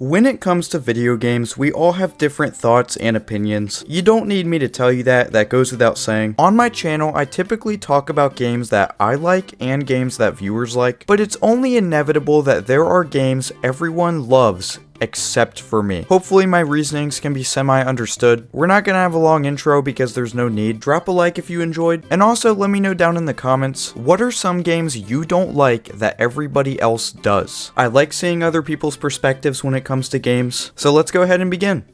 When it comes to video games, we all have different thoughts and opinions. You don't need me to tell you that goes without saying. On my channel, I typically talk about games that I like and games that viewers like, but it's only inevitable that there are games everyone loves except for me. Hopefully my reasonings can be semi-understood. We're not gonna have a long intro because there's no need. Drop a like if you enjoyed, and also let me know down in the comments, what are some games you don't like that everybody else does? I like seeing other people's perspectives when it comes to games, so let's go ahead and begin.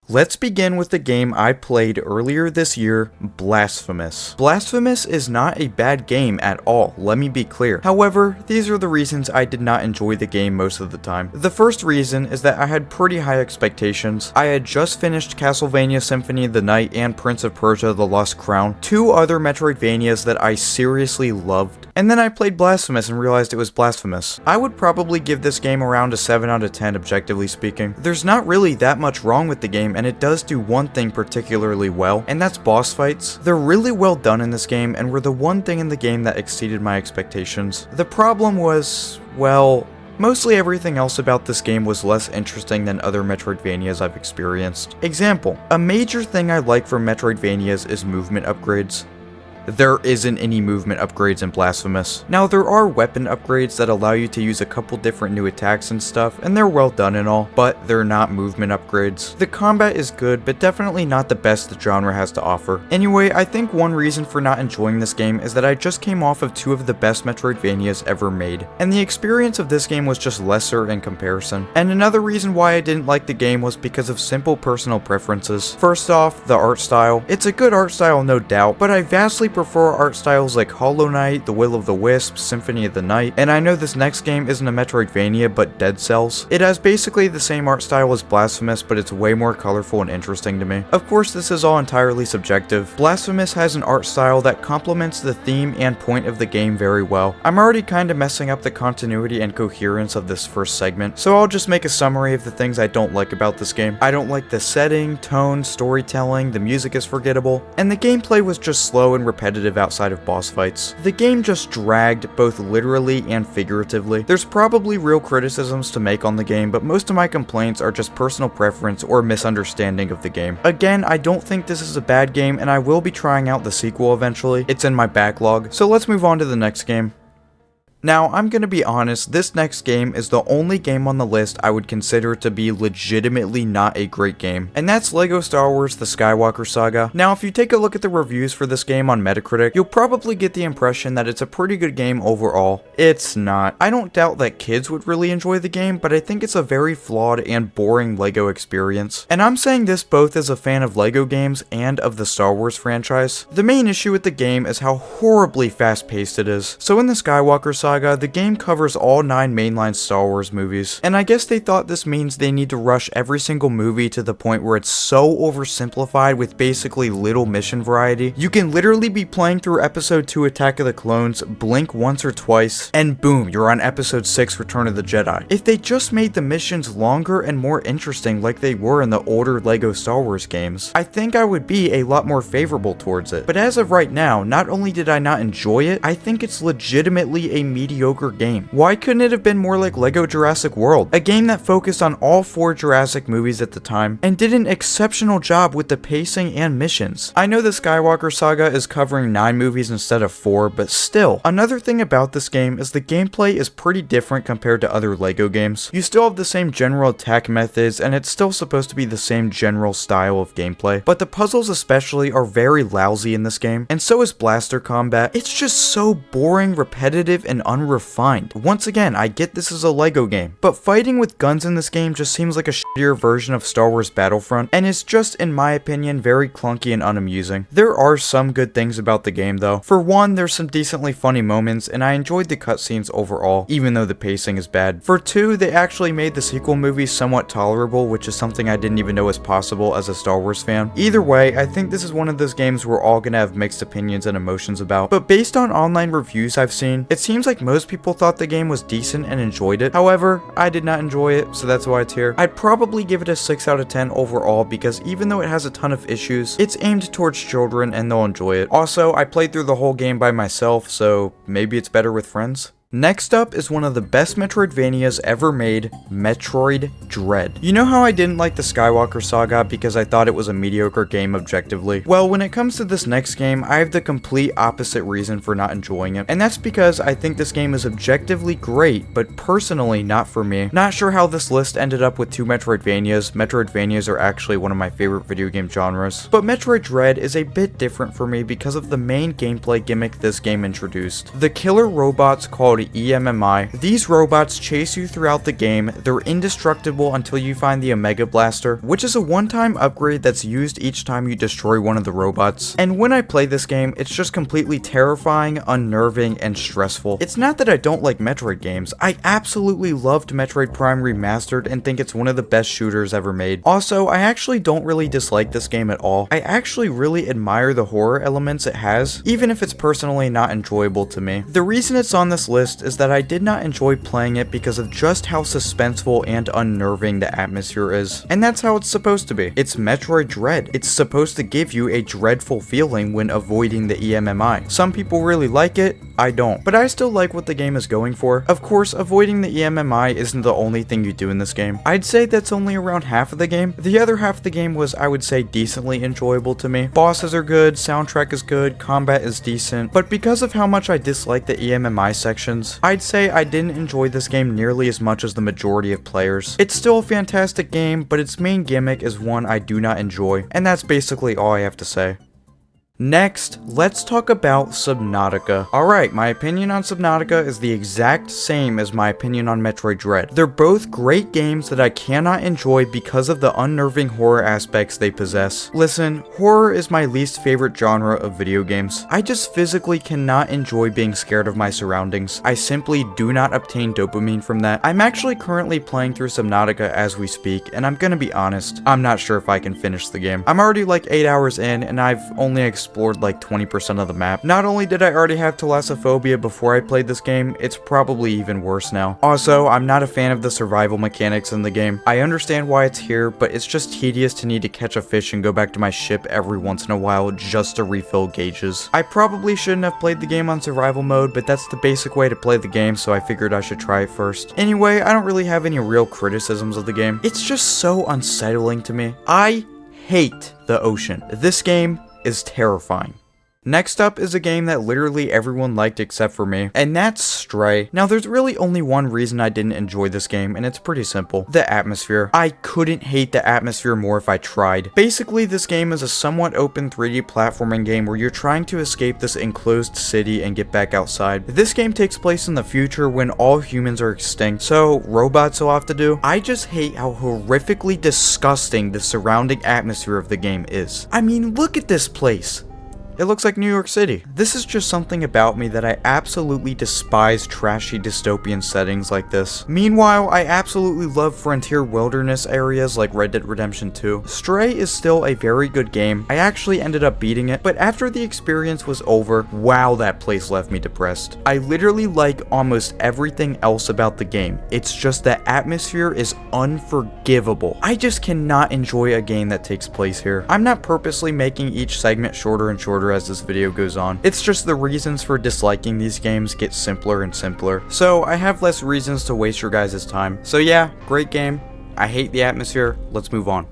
Let's begin with the game I played earlier this year, Blasphemous. Blasphemous is not a bad game at all, let me be clear. However, these are the reasons I did not enjoy the game most of the time. The first reason is that I had pretty high expectations. I had just finished Castlevania Symphony of the Night and Prince of Persia: The Lost Crown, two other Metroidvanias that I seriously loved. And then I played Blasphemous and realized it was Blasphemous. I would probably give this game around a 7 out of 10 objectively speaking. There's not really that much wrong with the game, and it does do one thing particularly well, and that's boss fights. They're really well done in this game and were the one thing in the game that exceeded my expectations. The problem was, well, mostly everything else about this game was less interesting than other Metroidvanias I've experienced. Example, a major thing I like from Metroidvanias is movement upgrades. There isn't any movement upgrades in Blasphemous. Now, there are weapon upgrades that allow you to use a couple different new attacks and stuff, and they're well done and all, but they're not movement upgrades. The combat is good, but definitely not the best the genre has to offer. Anyway, I think one reason for not enjoying this game is that I just came off of two of the best Metroidvanias ever made, and the experience of this game was just lesser in comparison. And another reason why I didn't like the game was because of simple personal preferences. First off, the art style. It's a good art style, no doubt, but I vastly prefer art styles like Hollow Knight, The Will of the Wisps, Symphony of the Night, and I know this next game isn't a Metroidvania but Dead Cells. It has basically the same art style as Blasphemous, but it's way more colorful and interesting to me. Of course, this is all entirely subjective. Blasphemous has an art style that complements the theme and point of the game very well. I'm already kinda messing up the continuity and coherence of this first segment, so I'll just make a summary of the things I don't like about this game. I don't like the setting, tone, storytelling, the music is forgettable, and the gameplay was just slow and repetitive outside of boss fights. The game just dragged, both literally and figuratively. There's probably real criticisms to make on the game, but most of my complaints are just personal preference or misunderstanding of the game. Again, I don't think this is a bad game, and I will be trying out the sequel eventually. It's in my backlog, so let's move on to the next game. Now, I'm gonna be honest, this next game is the only game on the list I would consider to be legitimately not a great game, and that's LEGO Star Wars: The Skywalker Saga. Now, if you take a look at the reviews for this game on Metacritic, you'll probably get the impression that it's a pretty good game overall. It's not. I don't doubt that kids would really enjoy the game, but I think it's a very flawed and boring LEGO experience. And I'm saying this both as a fan of LEGO games and of the Star Wars franchise. The main issue with the game is how horribly fast-paced it is. So in the Skywalker Saga, the game covers all 9 mainline Star Wars movies, and I guess they thought this means they need to rush every single movie to the point where it's so oversimplified with basically little mission variety. You can literally be playing through Episode 2 Attack of the Clones, blink once or twice, and boom, you're on Episode 6 Return of the Jedi. If they just made the missions longer and more interesting like they were in the older LEGO Star Wars games, I think I would be a lot more favorable towards it. But as of right now, not only did I not enjoy it, I think it's legitimately a mediocre game. Why couldn't it have been more like LEGO Jurassic World? A game that focused on all 4 Jurassic movies at the time and did an exceptional job with the pacing and missions. I know the Skywalker Saga is covering 9 movies instead of 4, but still. Another thing about this game is the gameplay is pretty different compared to other LEGO games. You still have the same general attack methods, and it's still supposed to be the same general style of gameplay, but the puzzles especially are very lousy in this game, and so is blaster combat. It's just so boring, repetitive, and unrefined. Once again, I get this is a LEGO game, but fighting with guns in this game just seems like a shittier version of Star Wars Battlefront, and it's just, in my opinion, very clunky and unamusing. There are some good things about the game though. For one, there's some decently funny moments, and I enjoyed the cutscenes overall, even though the pacing is bad. For two, they actually made the sequel movie somewhat tolerable, which is something I didn't even know was possible as a Star Wars fan. Either way, I think this is one of those games we're all gonna have mixed opinions and emotions about, but based on online reviews I've seen, it seems like most people thought the game was decent and enjoyed it. However, I did not enjoy it, so that's why it's here. I'd probably give it a 6 out of 10 overall because even though it has a ton of issues, it's aimed towards children and they'll enjoy it. Also, I played through the whole game by myself, so maybe it's better with friends. Next up is one of the best Metroidvanias ever made, Metroid Dread. You know how I didn't like the Skywalker Saga because I thought it was a mediocre game objectively? Well, when it comes to this next game, I have the complete opposite reason for not enjoying it, and that's because I think this game is objectively great, but personally not for me. Not sure how this list ended up with two Metroidvanias. Metroidvanias are actually one of my favorite video game genres, but Metroid Dread is a bit different for me because of the main gameplay gimmick this game introduced. The killer robots called EMMI. These robots chase you throughout the game. They're indestructible until you find the Omega Blaster, which is a one-time upgrade that's used each time you destroy one of the robots. And when I play this game, it's just completely terrifying, unnerving, and stressful. It's not that I don't like Metroid games. I absolutely loved Metroid Prime Remastered and think it's one of the best shooters ever made. Also, I actually don't really dislike this game at all. I actually really admire the horror elements it has, even if it's personally not enjoyable to me. The reason it's on this list is that I did not enjoy playing it because of just how suspenseful and unnerving the atmosphere is. And that's how it's supposed to be. It's Metroid Dread. It's supposed to give you a dreadful feeling when avoiding the EMMI. Some people really like it, I don't. But I still like what the game is going for. Of course, avoiding the EMMI isn't the only thing you do in this game. I'd say that's only around half of the game. The other half of the game was, I would say, decently enjoyable to me. Bosses are good, soundtrack is good, combat is decent, but because of how much I dislike the EMMI sections, I'd say I didn't enjoy this game nearly as much as the majority of players. It's still a fantastic game, but its main gimmick is one I do not enjoy, and that's basically all I have to say. Next, let's talk about Subnautica. Alright, my opinion on Subnautica is the exact same as my opinion on Metroid Dread. They're both great games that I cannot enjoy because of the unnerving horror aspects they possess. Listen, horror is my least favorite genre of video games. I just physically cannot enjoy being scared of my surroundings. I simply do not obtain dopamine from that. I'm actually currently playing through Subnautica as we speak, and I'm gonna be honest, I'm not sure if I can finish the game. I'm already like 8 hours in, and I've only explored like 20% of the map. Not only did I already have thalassophobia before I played this game, it's probably even worse now. Also, I'm not a fan of the survival mechanics in the game. I understand why it's here, but it's just tedious to need to catch a fish and go back to my ship every once in a while just to refill gauges. I probably shouldn't have played the game on survival mode, but that's the basic way to play the game, so I figured I should try it first. Anyway, I don't really have any real criticisms of the game. It's just so unsettling to me. I hate the ocean. This game is terrifying. Next up is a game that literally everyone liked except for me, and that's Stray. Now there's really only one reason I didn't enjoy this game, and it's pretty simple. The atmosphere. I couldn't hate the atmosphere more if I tried. Basically, this game is a somewhat open 3D platforming game where you're trying to escape this enclosed city and get back outside. This game takes place in the future when all humans are extinct, so robots will have to do. I just hate how horrifically disgusting the surrounding atmosphere of the game is. I mean, look at this place. It looks like New York City. This is just something about me that I absolutely despise trashy dystopian settings like this. Meanwhile, I absolutely love frontier wilderness areas like Red Dead Redemption 2. Stray is still a very good game. I actually ended up beating it, but after the experience was over, wow, that place left me depressed. I literally like almost everything else about the game. It's just that atmosphere is unforgivable. I just cannot enjoy a game that takes place here. I'm not purposely making each segment shorter and shorter as this video goes on. It's just the reasons for disliking these games get simpler and simpler. So I have less reasons to waste your guys' time. So yeah, great game. I hate the atmosphere. Let's move on.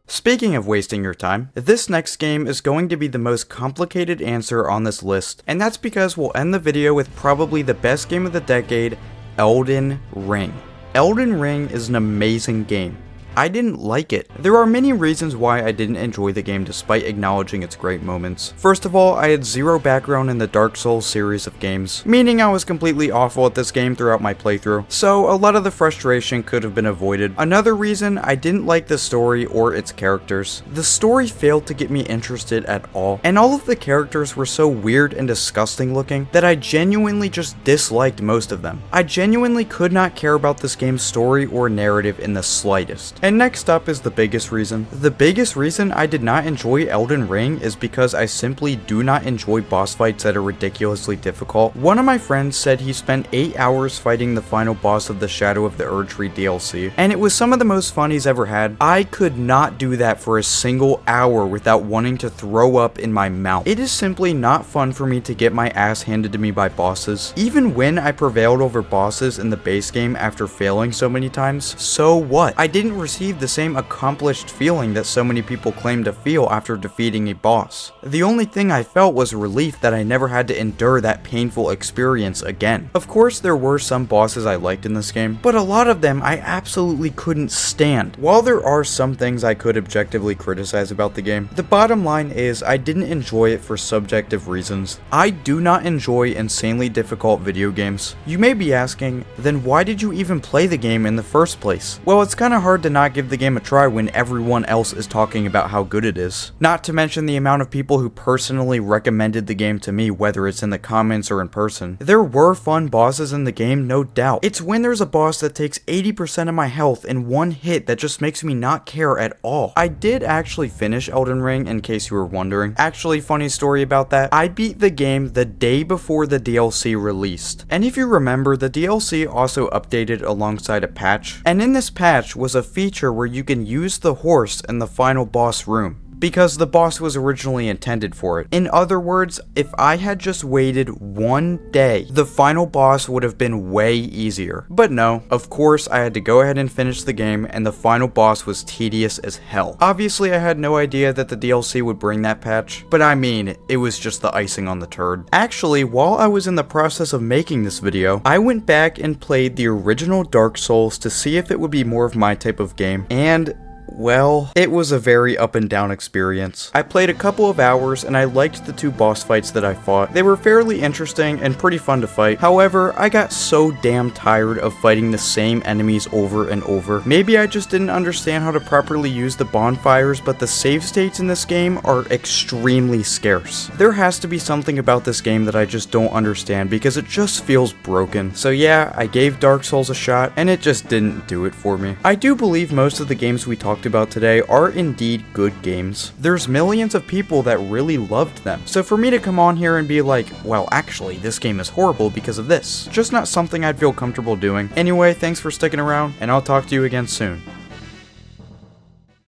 Speaking of wasting your time, this next game is going to be the most complicated answer on this list, and that's because we'll end the video with probably the best game of the decade, Elden Ring. Elden Ring is an amazing game. I didn't like it. There are many reasons why I didn't enjoy the game despite acknowledging its great moments. First of all, I had zero background in the Dark Souls series of games, meaning I was completely awful at this game throughout my playthrough, so a lot of the frustration could have been avoided. Another reason, I didn't like the story or its characters. The story failed to get me interested at all, and all of the characters were so weird and disgusting looking that I genuinely just disliked most of them. I genuinely could not care about this game's story or narrative in the slightest. And next up is the biggest reason. The biggest reason I did not enjoy Elden Ring is because I simply do not enjoy boss fights that are ridiculously difficult. One of my friends said he spent 8 hours fighting the final boss of the Shadow of the Erdtree DLC, and it was some of the most fun he's ever had. I could not do that for a single hour without wanting to throw up in my mouth. It is simply not fun for me to get my ass handed to me by bosses. Even when I prevailed over bosses in the base game after failing so many times, so what? I didn't receive the same accomplished feeling that so many people claim to feel after defeating a boss. The only thing I felt was relief that I never had to endure that painful experience again. Of course, there were some bosses I liked in this game, but a lot of them I absolutely couldn't stand. While there are some things I could objectively criticize about the game, the bottom line is I didn't enjoy it for subjective reasons. I do not enjoy insanely difficult video games. You may be asking, then why did you even play the game in the first place? Well, it's kinda hard to not give the game a try when everyone else is talking about how good it is. Not to mention the amount of people who personally recommended the game to me, whether it's in the comments or in person. There were fun bosses in the game, no doubt. It's when there's a boss that takes 80% of my health in one hit that just makes me not care at all. I did actually finish Elden Ring, in case you were wondering. Actually, funny story about that, I beat the game the day before the DLC released. And if you remember, the DLC also updated alongside a patch, and in this patch was a feature where you can use the horse in the final boss room, because the boss was originally intended for it. In other words, if I had just waited one day, the final boss would have been way easier. But no, of course I had to go ahead and finish the game, and the final boss was tedious as hell. Obviously I had no idea that the DLC would bring that patch, but I mean, it was just the icing on the turd. Actually, while I was in the process of making this video, I went back and played the original Dark Souls to see if it would be more of my type of game, and well, it was a very up and down experience. I played a couple of hours and I liked the two boss fights that I fought. They were fairly interesting and pretty fun to fight. However, I got so damn tired of fighting the same enemies over and over. Maybe I just didn't understand how to properly use the bonfires, but the save states in this game are extremely scarce. There has to be something about this game that I just don't understand because it just feels broken. So yeah, I gave Dark Souls a shot and it just didn't do it for me. I do believe most of the games we talked about today are indeed good games. There's millions of people that really loved them. So for me to come on here and be like, well, actually, this game is horrible because of this, just not something I'd feel comfortable doing. Anyway, thanks for sticking around, and I'll talk to you again soon.